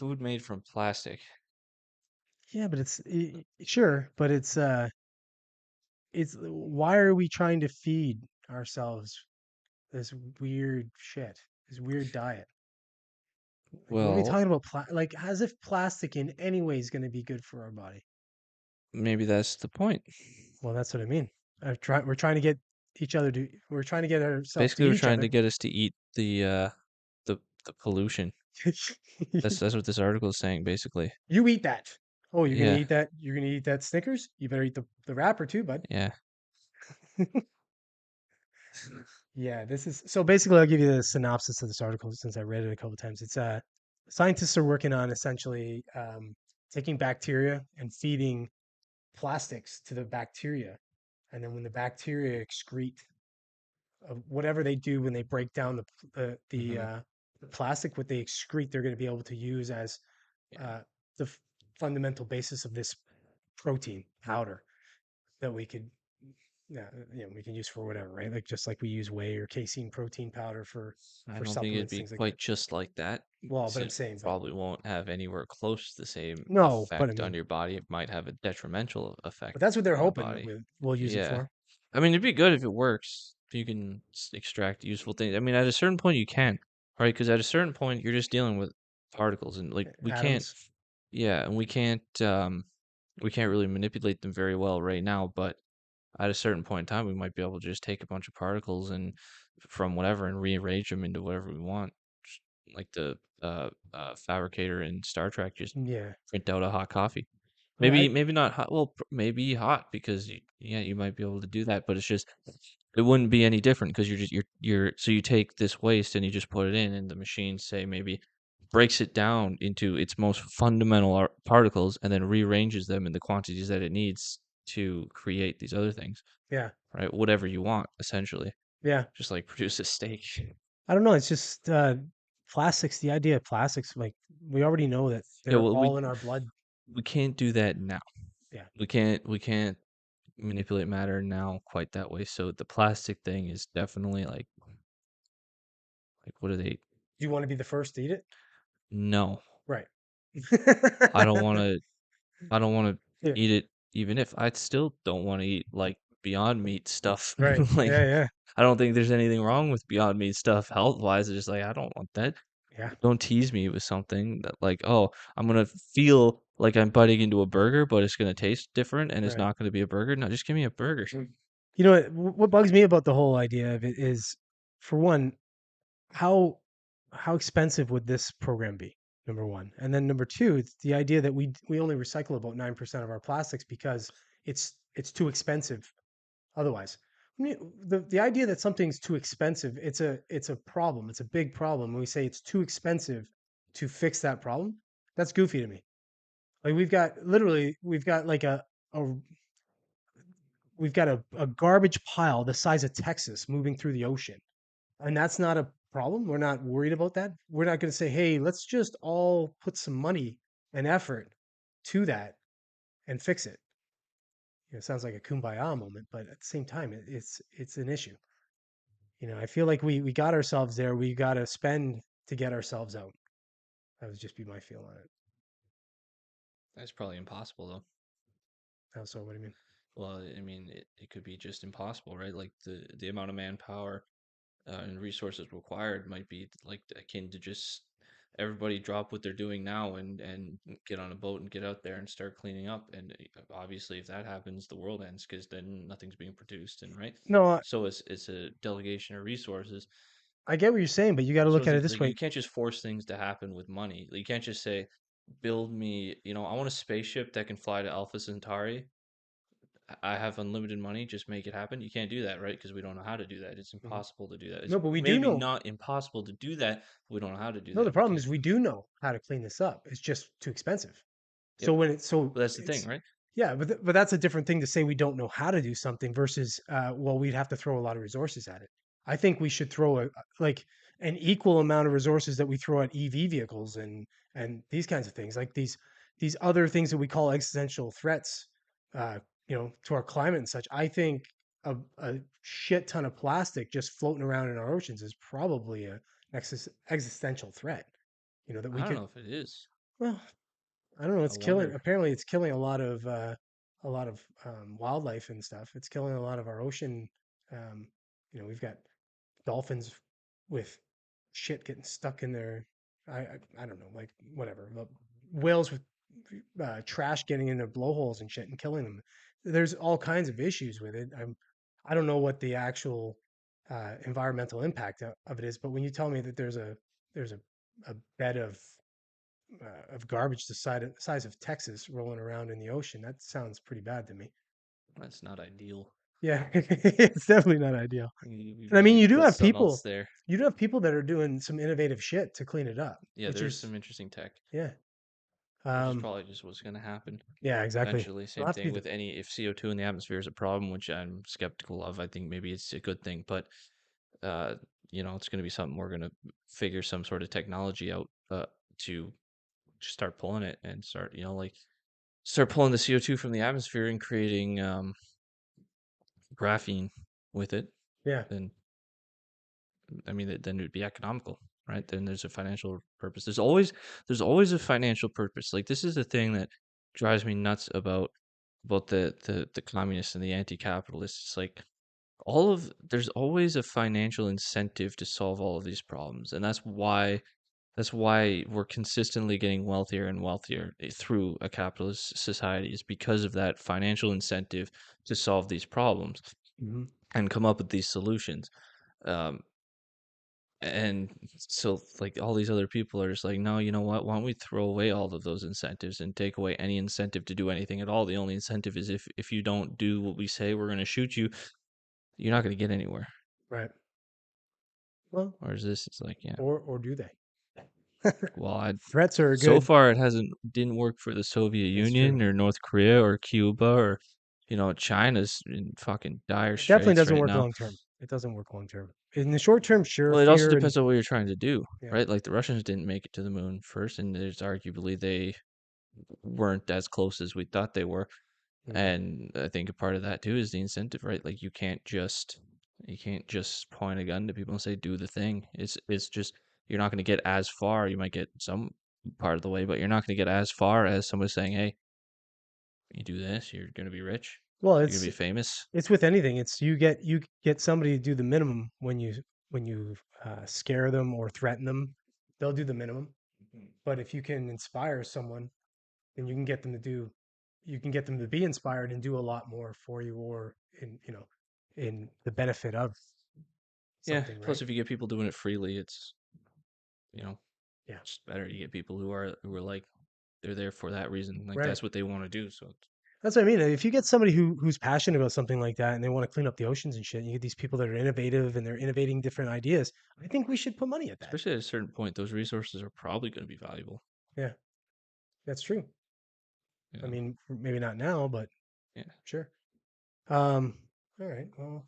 food made from plastic. Yeah, but sure, but it's why are we trying to feed ourselves this weird shit, this weird diet? Like, what are we Well, talking about? Like, as if plastic in any way is going to be good for our body. maybe that's the point. Well, that's what I mean. We're trying to get we're trying to get ourselves to Basically, eat we're each trying other. to get us to eat the the pollution. That's what this article is saying, basically. You eat that. Oh, you're gonna Yeah, eat that. You're gonna eat that Snickers. You better eat the wrapper too, bud. yeah. Yeah, this is so basically. I'll give you the synopsis of this article since I read it a couple times. It's scientists are working on essentially taking bacteria and feeding plastics to the bacteria, and then when the bacteria excrete whatever they do when they break down Hmm. the plastic, what they excrete, they're going to be able to use as Yeah. uh, the fundamental basis of this protein powder that we could yeah, we can use for whatever, right? Like just like we use whey or casein protein powder I for don't think it'd supplements, be things like that. quite just like that. Well, but I'm It saying, but probably won't have anywhere close the same no, but I effect on mean, your body. It might have a detrimental but effect that's what they're on a hoping body. we'll use it Yeah. for. I mean, it'd be good if it works. If you can extract useful things. I mean, at a certain point you can, right? Because at a certain point you're just dealing with particles, and like we can't, Atoms. yeah, and we can't really manipulate them very well right now. But at a certain point in time, we might be able to just take a bunch of particles and from whatever and rearrange them into whatever we want. Just like the fabricator in Star Trek, just Yeah. print out a hot coffee. Well, Maybe not hot. Well, maybe hot because yeah, you might be able to do that, but it's just it wouldn't be any different because you're so you take this waste and you just put it in, and the machine say maybe breaks it down into its most fundamental particles and then rearranges them in the quantities that it needs to create these other things, yeah. right? Whatever you want, essentially, Yeah. just like produce a steak. I don't know. It's just plastics. The idea of plastics, like we already know that Yeah, they're well, all in our blood. we can't do that now. Yeah. We can't manipulate matter now quite that way. So the plastic thing is definitely like what are they? Do you want to be the first to eat it? No, Right. I don't want to. I don't want to Yeah. eat it. Even if I still don't want to eat like Beyond Meat stuff. Right. Like Yeah. Yeah. I don't think there's anything wrong with Beyond Meat stuff health wise. It's just like I don't want that. Yeah. Don't tease me with something that like oh I'm gonna feel like I'm biting into a burger, but it's gonna taste different and it's Right. not gonna be a burger. No, just give me a burger. You know what bugs me about the whole idea of it is, for one, how how expensive would this program be? Number one, and then number two, it's the idea that we only recycle about 9% of our plastics because it's too expensive otherwise. I mean, the idea that something's too expensive, it's a problem. It's a big problem. When we say it's too expensive to fix that problem, that's goofy to me. Like we've got like a we've got a garbage pile the size of Texas moving through the ocean. And that's not a problem. We're not worried about that. We're not going to say, hey, let's just all put some money and effort to that and fix it. It sounds like a kumbaya moment, but at the same time, it's an issue. I feel like we got ourselves there. We got to spend to get ourselves out. That would just be my feel on it. That's probably impossible though. So what do you mean? Well, I mean, it could be just impossible, right? Like the amount of manpower and resources required might be like akin to just everybody drop what they're doing now and get on a boat and get out there and start cleaning up. And obviously, if that happens, the world ends because then nothing's being produced, and right. No, So it's a delegation of resources. I get what you're saying, but you got to So look it's at it this like you way. can't just force things to happen with money. You can't just say, "Build me," I want a spaceship that can fly to Alpha Centauri. I have unlimited money, just make it happen. You can't do that, right? Because we don't know how to do that. It's Mhm. impossible to do that. It's No, but we do maybe know. not impossible to do that. But we don't know how to do No, the that problem is because, we do know how to clean this up. It's just too expensive. So yep. when it's so But that's the thing, it's right? yeah, but that's a different thing to say we don't know how to do something versus well, we'd have to throw a lot of resources at it. I think we should throw like an equal amount of resources that we throw at EV vehicles and these kinds of things, like these other things that we call existential threats, uh, to our climate and such. I think a shit ton of plastic just floating around in our oceans is probably a existential threat. That we I don't could know if it is. Well, I don't know. I It's killing. wonder. Apparently, it's killing a lot of wildlife and stuff. It's killing a lot of our ocean. Um, we've got dolphins with shit getting stuck in their. I don't know, like whatever. Whales with trash getting in their blowholes and shit and killing them. There's all kinds of issues with it. I don't know what the actual environmental impact of it is, but when you tell me that there's a bed of garbage size of Texas rolling around in the ocean, that sounds pretty bad to me. That's not ideal. Yeah, it's definitely not ideal. You And I mean, maybe put something else there. you do have people that are doing some innovative shit to clean it up, Yeah, which there's is some interesting tech, yeah, which is um, probably just what's going to happen yeah, exactly. eventually. It'll Same have to be thing with any if CO2 in the atmosphere is a problem, which I'm skeptical of. I think maybe it's a good thing, but uh, it's going to be something we're going to figure some sort of technology out to just start pulling it and start, like start pulling the CO2 from the atmosphere and creating graphene with it. yeah. Then I mean, then it would be economical, right? Then there's a financial purpose. There's always a financial purpose. Like this is the thing that drives me nuts about the communists and the anti-capitalists. It's like there's always a financial incentive to solve all of these problems, and that's why we're consistently getting wealthier and wealthier through a capitalist society is because of that financial incentive to solve these problems Hmm. and come up with these solutions. Um, and so, like, all these other people are just like, no, you know what? Why don't we throw away all of those incentives and take away any incentive to do anything at all? The only incentive is if you don't do what we say, we're going to shoot you. You're not going to get anywhere. Right. Well, Whereas this is like, yeah, or do they? well, I Threats are so good. far it didn't work for the Soviet It's true. Union or North Korea or Cuba or China's in fucking dire It definitely straits doesn't right work now. long term. It doesn't work long term. In the short term, sure, Well, it also fear and depends on what you're trying to do, yeah. right? Like the Russians didn't make it to the moon first, and there's arguably they weren't as close as we thought they were. Hmm. And I think a part of that too is the incentive, right? Like you can't just point a gun to people and say do the thing. It's just you're not going to get as far. You might get some part of the way, but you're not going to get as far as someone saying, "Hey, you do this, you're going to be rich. Well, You're going to be famous." it's with anything. It's you get somebody to do the minimum when you scare them or threaten them, they'll do the minimum. Mhm. But if you can inspire someone, then you can get them to be inspired and do a lot more for you, or in the benefit of Yeah. something, Plus, right? if you get people doing it freely, it's you know Yeah, just better. You get people who are like they're there for that reason. Like right. that's what they want to do. So That's what I mean. If you get somebody who's passionate about something like that and they want to clean up the oceans and shit, and you get these people that are innovative and they're innovating different ideas, I think we should put money at that. especially at a certain point, those resources are probably going to be valuable. Yeah, that's true. You I know. mean, maybe not now, but Yeah. sure. Um, all right. Well,